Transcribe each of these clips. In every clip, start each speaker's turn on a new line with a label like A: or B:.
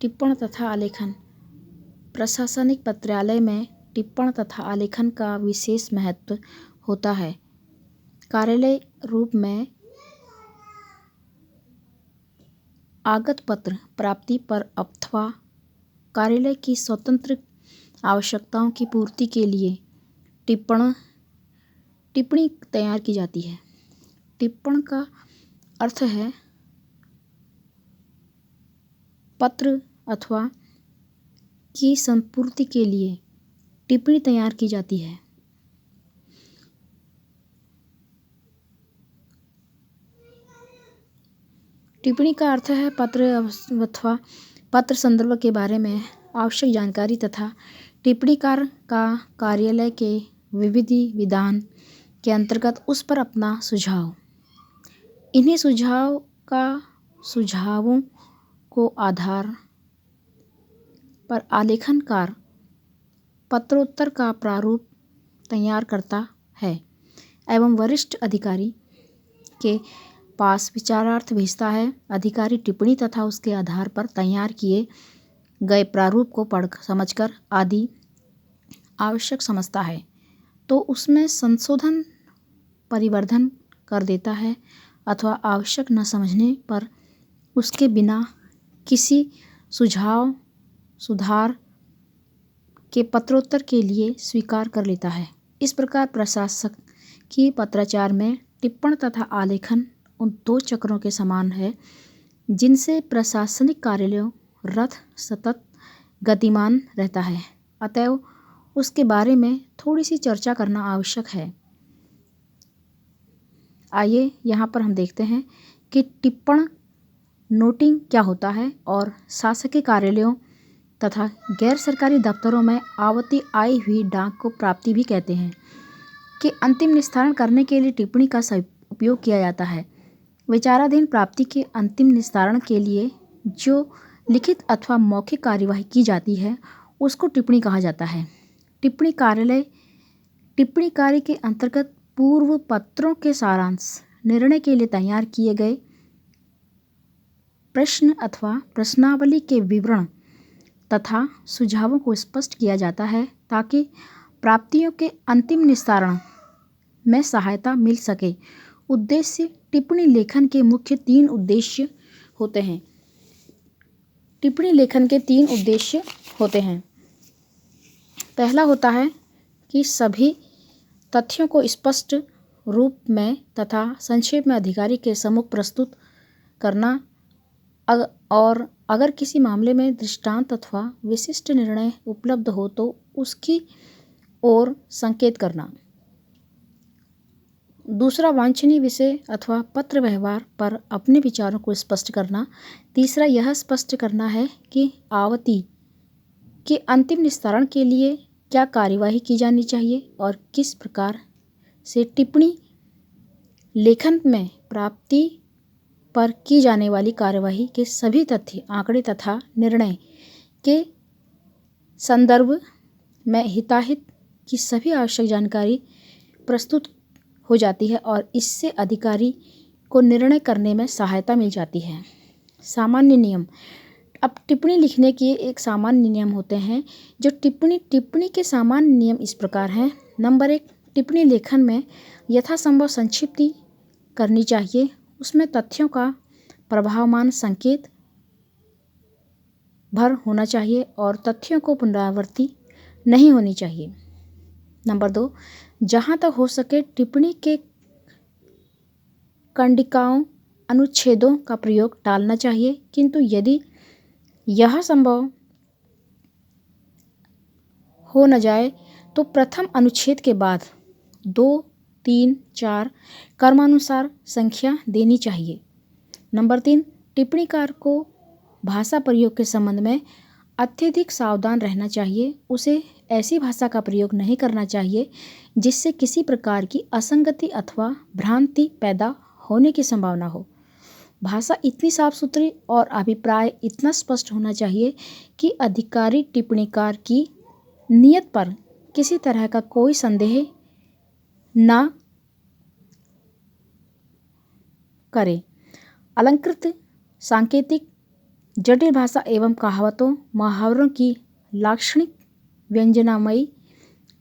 A: टिप्पण तथा आलेखन। प्रशासनिक पत्रालय में टिप्पण तथा आलेखन का विशेष महत्व होता है। कार्यालय रूप में आगत पत्र प्राप्ति पर अथवा कार्यालय की स्वतंत्र आवश्यकताओं की पूर्ति के लिए टिप्पणी तैयार की जाती है। टिप्पण का अर्थ है पत्र अथवा की संपूर्ति के लिए टिप्पणी तैयार की जाती है। टिप्पणी का अर्थ है पत्र अथवा पत्र संदर्भ के बारे में आवश्यक जानकारी तथा टिप्पणीकार का कार्यालय के विधि विधान के अंतर्गत उस पर अपना सुझाव। इन्हीं सुझावों को आधार पर आलेखनकार पत्रोत्तर का प्रारूप तैयार करता है एवं वरिष्ठ अधिकारी के पास विचारार्थ भेजता है। अधिकारी टिप्पणी तथा उसके आधार पर तैयार किए गए प्रारूप को पढ़ समझकर आदि आवश्यक समझता है तो उसमें संशोधन परिवर्धन कर देता है अथवा आवश्यक न समझने पर उसके बिना किसी सुधार के पत्रोत्तर के लिए स्वीकार कर लेता है। इस प्रकार प्रशासक की पत्राचार में टिप्पण तथा आलेखन उन दो चक्रों के समान है जिनसे प्रशासनिक कार्यालयों रथ सतत गतिमान रहता है। अतएव उसके बारे में थोड़ी सी चर्चा करना आवश्यक है। आइए यहाँ पर हम देखते हैं कि टिप्पण नोटिंग क्या होता है और शासकीय कार्यालयों तथा गैर सरकारी दफ्तरों में आवती आई हुई डाक को प्राप्ति भी कहते हैं कि अंतिम निस्तारण करने के लिए टिप्पणी का उपयोग किया जाता है। विचाराधीन प्राप्ति के अंतिम निस्तारण के लिए जो लिखित अथवा मौखिक कार्यवाही की जाती है उसको टिप्पणी कहा जाता है। टिप्पणी कार्य के अंतर्गत पूर्व पत्रों के सारांश, निर्णय के लिए तैयार किए गए प्रश्न अथवा प्रश्नावली के विवरण तथा सुझावों को स्पष्ट किया जाता है ताकि प्राप्तियों के अंतिम निस्तारण में सहायता मिल सके। उद्देश्य टिप्पणी लेखन के मुख्य 3 उद्देश्य होते हैं। टिप्पणी लेखन के 3 उद्देश्य होते हैं। पहला होता है कि सभी तथ्यों को स्पष्ट रूप में तथा संक्षेप में अधिकारी के सम्मुख प्रस्तुत करना और अगर किसी मामले में दृष्टांत अथवा विशिष्ट निर्णय उपलब्ध हो तो उसकी ओर संकेत करना। दूसरा वांछनीय विषय अथवा पत्र व्यवहार पर अपने विचारों को स्पष्ट करना। तीसरा यह स्पष्ट करना है कि आवती के अंतिम निस्तारण के लिए क्या कार्यवाही की जानी चाहिए और किस प्रकार से टिप्पणी लेखन में प्राप्ति पर की जाने वाली कार्यवाही के सभी तथ्य, आंकड़े तथा निर्णय के संदर्भ में हिताहित की सभी आवश्यक जानकारी प्रस्तुत हो जाती है और इससे अधिकारी को निर्णय करने में सहायता मिल जाती है। सामान्य नियम। अब टिप्पणी लिखने के एक सामान्य नियम होते हैं जो टिप्पणी के सामान्य नियम इस प्रकार हैं। नंबर 1, टिप्पणी लेखन में यथासंभव संक्षिप्ति करनी चाहिए। उसमें तथ्यों का प्रभावमान संकेत भर होना चाहिए और तथ्यों को पुनरावृत्ति नहीं होनी चाहिए। नंबर 2, जहाँ तक हो सके टिप्पणी के कंडिकाओं, अनुच्छेदों का प्रयोग टालना चाहिए, किंतु यदि यह संभव हो न जाए तो प्रथम अनुच्छेद के बाद 2, 3, 4 क्रमानुसार संख्या देनी चाहिए। नंबर 3, टिप्पणीकार को भाषा प्रयोग के संबंध में अत्यधिक सावधान रहना चाहिए। उसे ऐसी भाषा का प्रयोग नहीं करना चाहिए जिससे किसी प्रकार की असंगति अथवा भ्रांति पैदा होने की संभावना हो। भाषा इतनी साफ सुथरी और अभिप्राय इतना स्पष्ट होना चाहिए कि अधिकारी टिप्पणीकार की नियत पर किसी तरह का कोई संदेह न करे। अलंकृत, सांकेतिक जटिल भाषा एवं कहावतों मुहावरों की लाक्षणिक व्यंजनामयी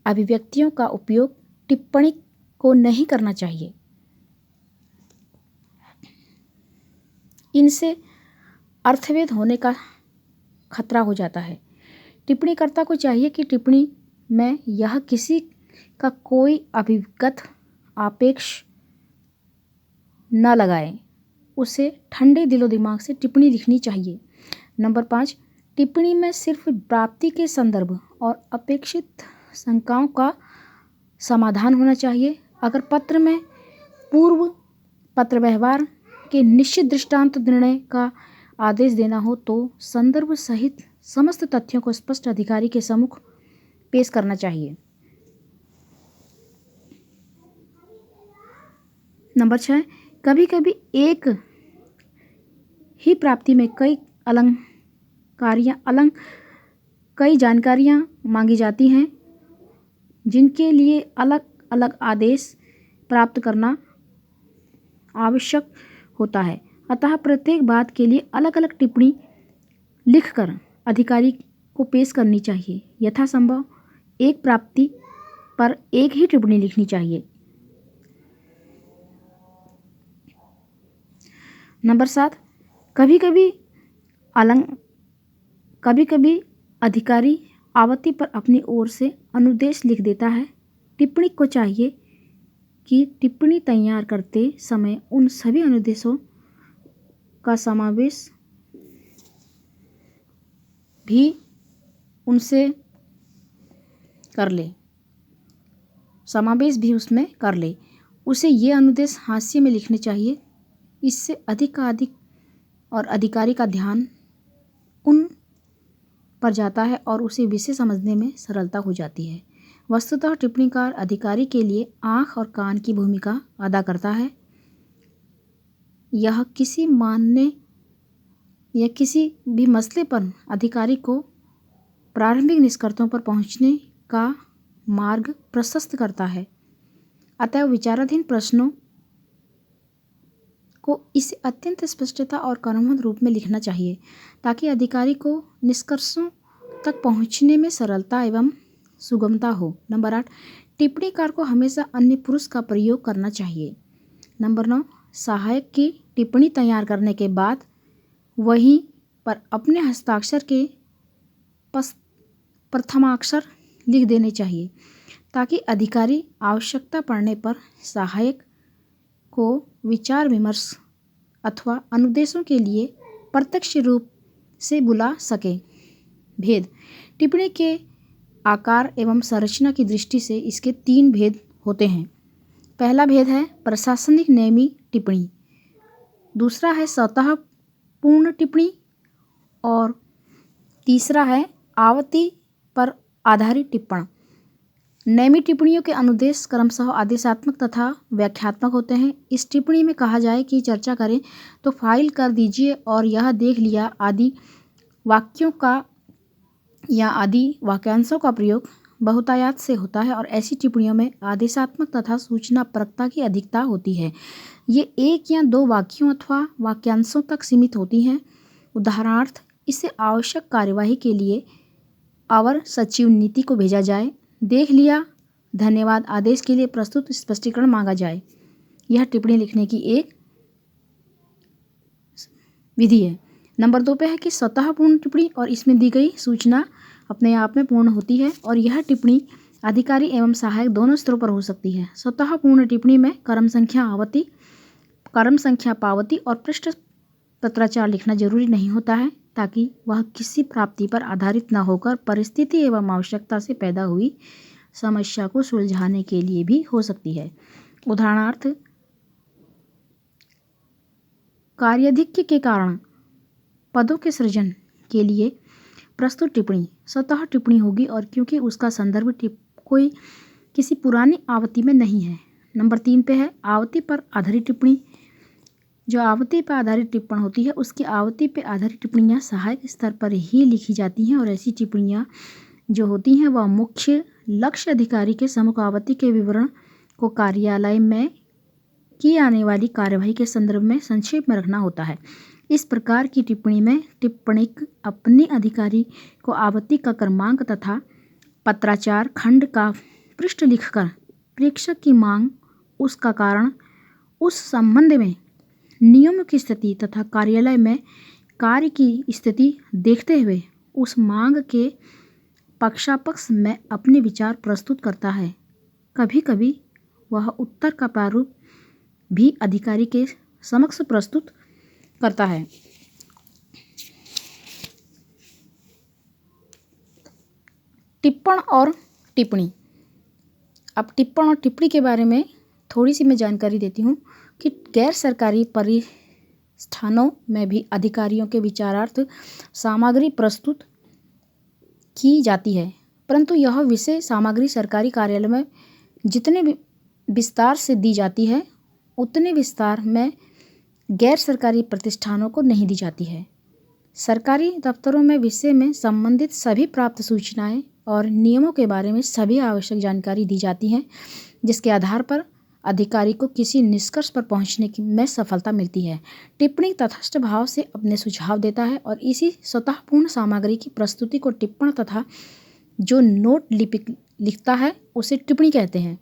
A: अभिव्यक्तियों का उपयोग टिप्पणी को नहीं करना चाहिए। इनसे अर्थभेद होने का खतरा हो जाता है। टिप्पणीकर्ता को चाहिए कि टिप्पणी में यह किसी का कोई अभिगत आपेक्ष न लगाए, उसे ठंडे दिलो दिमाग से टिप्पणी लिखनी चाहिए। नंबर 5, टिप्पणी में सिर्फ प्राप्ति के संदर्भ और अपेक्षित शंकाओं का समाधान होना चाहिए। अगर पत्र में पूर्व पत्र व्यवहार के निश्चित दृष्टांत निर्णय का आदेश देना हो तो संदर्भ सहित समस्त तथ्यों को स्पष्ट अधिकारी के सम्मुख पेश करना चाहिए। नंबर 6, कभी कभी एक ही प्राप्ति में कई जानकारियाँ मांगी जाती हैं जिनके लिए अलग अलग आदेश प्राप्त करना आवश्यक होता है। अतः प्रत्येक बात के लिए अलग अलग टिप्पणी लिखकर अधिकारी को पेश करनी चाहिए। यथासंभव एक प्राप्ति पर एक ही टिप्पणी लिखनी चाहिए। नंबर 7, कभी कभी अधिकारी आवती पर अपनी ओर से अनुदेश लिख देता है। टिप्पणी को चाहिए कि टिप्पणी तैयार करते समय उन सभी अनुदेशों का समावेश भी उसमें कर ले। उसे ये अनुदेश हाशिए में लिखने चाहिए। इससे अधिक और अधिकारी का ध्यान उन पर जाता है और उसे विषय समझने में सरलता हो जाती है। वस्तुतः टिप्पणीकार अधिकारी के लिए आँख और कान की भूमिका अदा करता है। यह किसी मानने या किसी भी मसले पर अधिकारी को प्रारंभिक निष्कर्षों पर पहुंचने का मार्ग प्रशस्त करता है। अतः विचाराधीन प्रश्नों को इसे अत्यंत स्पष्टता और क्रमबद्ध रूप में लिखना चाहिए ताकि अधिकारी को निष्कर्षों तक पहुंचने में सरलता एवं सुगमता हो। नंबर 8, टिप्पणीकार को हमेशा अन्य पुरुष का प्रयोग करना चाहिए। नंबर 9, सहायक की टिप्पणी तैयार करने के बाद वहीं पर अपने हस्ताक्षर के प्रथमाक्षर लिख देने चाहिए ताकि अधिकारी आवश्यकता पड़ने पर सहायक को विचार विमर्श अथवा अनुदेशों के लिए प्रत्यक्ष रूप से बुला सके। भेद, टिप्पणी के आकार एवं संरचना की दृष्टि से इसके 3 भेद होते हैं। पहला भेद है प्रशासनिक नेमी टिप्पणी, दूसरा है स्वतः पूर्ण टिप्पणी और तीसरा है आवती पर आधारित टिप्पण। नेमी टिप्पणियों के अनुदेश क्रमशः आदेशात्मक तथा व्याख्यात्मक होते हैं। इस टिप्पणी में कहा जाए कि चर्चा करें तो फाइल कर दीजिए और यह देख लिया आदि वाक्यों का या आदि वाक्यांशों का प्रयोग बहुतायत से होता है और ऐसी टिप्पणियों में आदेशात्मक तथा सूचनापरकता की अधिकता होती है। ये 1 या 2 वाक्यों अथवा वाक्यांशों तक सीमित होती हैं। उदाहरणार्थ, इसे आवश्यक कार्यवाही के लिए अवर सचिव नीति को भेजा जाए, देख लिया, धन्यवाद आदेश के लिए प्रस्तुत स्पष्टीकरण मांगा जाए। यह टिप्पणी लिखने की एक विधि है। नंबर 2 पे है कि स्वतः पूर्ण टिप्पणी और इसमें दी गई सूचना अपने आप में पूर्ण होती है और यह टिप्पणी अधिकारी एवं सहायक दोनों स्तरों पर हो सकती है। स्वतः पूर्ण टिप्पणी में क्रम संख्या पावती और पृष्ठ पत्राचार लिखना जरूरी नहीं होता है ताकि वह किसी प्राप्ति पर आधारित न होकर परिस्थिति एवं आवश्यकता से पैदा हुई समस्या को सुलझाने के लिए भी हो सकती है। उदाहरणार्थ, कार्याधिक्य के कारण पदों के सृजन के लिए प्रस्तुत टिप्पणी स्वतः टिप्पणी होगी और क्योंकि उसका संदर्भ कोई किसी पुरानी आवृत्ति में नहीं है। नंबर 3 पे है आवृत्ति पर आधारित टिप्पणी। जो आवृत्ति पर आधारित टिप्पण होती है उसकी आवृत्ति पर आधारित टिप्पणियाँ सहायक स्तर पर ही लिखी जाती हैं और ऐसी टिप्पणियाँ जो होती हैं वह मुख्य लक्ष्य अधिकारी के सम्मुख आवृत्ति के विवरण को कार्यालय में की आने वाली कार्यवाही के संदर्भ में संक्षेप में रखना होता है। इस प्रकार की टिप्पणी में टिप्पणिक अपने अधिकारी को आवृत्ति का क्रमांक तथा पत्राचार खंड का पृष्ठ लिखकर प्रेषक की मांग, उसका कारण, उस संबंध में नियमों की स्थिति तथा कार्यालय में कार्य की स्थिति देखते हुए उस मांग के पक्षापक्ष में अपने विचार प्रस्तुत करता है। कभी कभी वह उत्तर का प्रारूप भी अधिकारी के समक्ष प्रस्तुत करता है। टिप्पण और टिप्पणी। अब टिप्पण और टिप्पणी के बारे में थोड़ी सी मैं जानकारी देती हूँ कि गैर सरकारी प्रतिष्ठानों में भी अधिकारियों के विचारार्थ सामग्री प्रस्तुत की जाती है, परंतु यह विषय सामग्री सरकारी कार्यालय में जितने विस्तार से दी जाती है उतने विस्तार में गैर सरकारी प्रतिष्ठानों को नहीं दी जाती है। सरकारी दफ्तरों में विषय में संबंधित सभी प्राप्त सूचनाएं और नियमों के बारे में सभी आवश्यक जानकारी दी जाती है, जिसके आधार पर अधिकारी को किसी निष्कर्ष पर पहुंचने में सफलता मिलती है। टिप्पणी तटस्थ भाव से अपने सुझाव देता है और इसी स्वतःपूर्ण सामग्री की प्रस्तुति को टिप्पण तथा जो नोट लिखता है उसे टिप्पणी कहते हैं।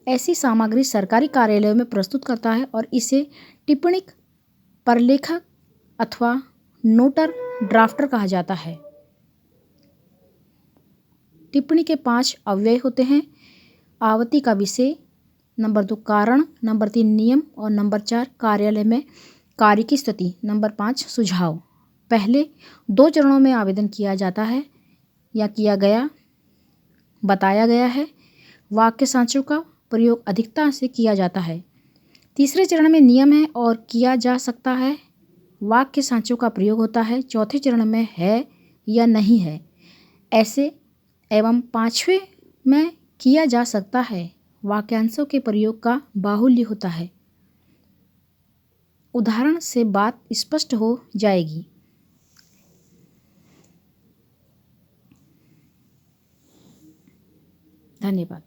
A: ऐसी सामग्री सरकारी कार्यालयों में प्रस्तुत करता है और इसे टिप्पणिक, प्रलेखक अथवा नोटर ड्राफ्टर कहा जाता है। टिप्पणी के 5 अव्यय होते हैं। आवृत्ति का विषय, नंबर 2 कारण, नंबर 3 नियम और नंबर 4 कार्यालय में कार्य की स्थिति, नंबर 5 सुझाव। पहले 2 चरणों में आवेदन किया जाता है या किया गया, बताया गया है। वाक्य सांचों का प्रयोग अधिकता से किया जाता है। तीसरे चरण में नियम है और किया जा सकता है, वाक्य सांचों का प्रयोग होता है। चौथे चरण में है या नहीं है ऐसे एवं 5वें में किया जा सकता है, वाक्यांशों के प्रयोग का बाहुल्य होता है। उदाहरण से बात स्पष्ट हो जाएगी। धन्यवाद।